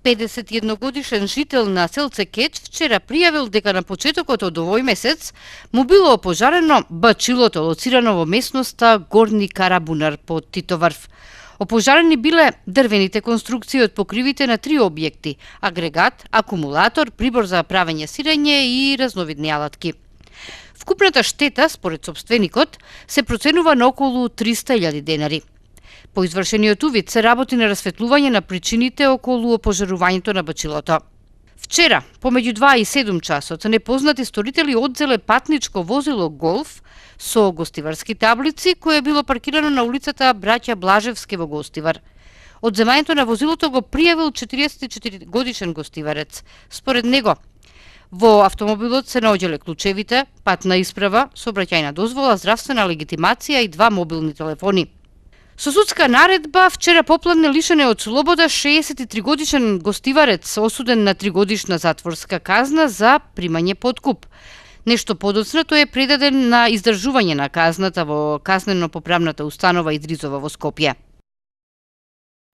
51-годишен жител на селце Кеч вчера пријавил дека на почетокот од овој месец му било опожарено бачилото лоцирано во местноста Горни Карабунар под Титоврв. Опожарени биле дрвените конструкции од покривите на 3 објекти: агрегат, акумулатор, прибор за правење сирење и разновидни алатки. Вкупната штета, според сопственикот, се проценува на околу 300.000 денари. По извршениот увид се работи на расветлување на причините околу опожарувањето на бачилото. Вчера, помеѓу 2 и 7 часот, непознати сторители одзеле патничко возило Голф со гостиварски таблици, кое било паркирано на улицата Браќа Блажевски во Гостивар. Одземањето на возилото го пријавил 44 годишен гостиварец. Според него, во автомобилот се наоѓале клучевите, патна исправа, сообраќајна дозвола, здравствена легитимација и 2 мобилни телефони. Со судска наредба вчера попладне лишене од слобода 63 годишен гостиварец осуден на 3 годишна затворска казна за примање подкуп. Нешто подоцна тој е предаден на издржување на казната во Казнено-поправната установа Идризова во Скопје.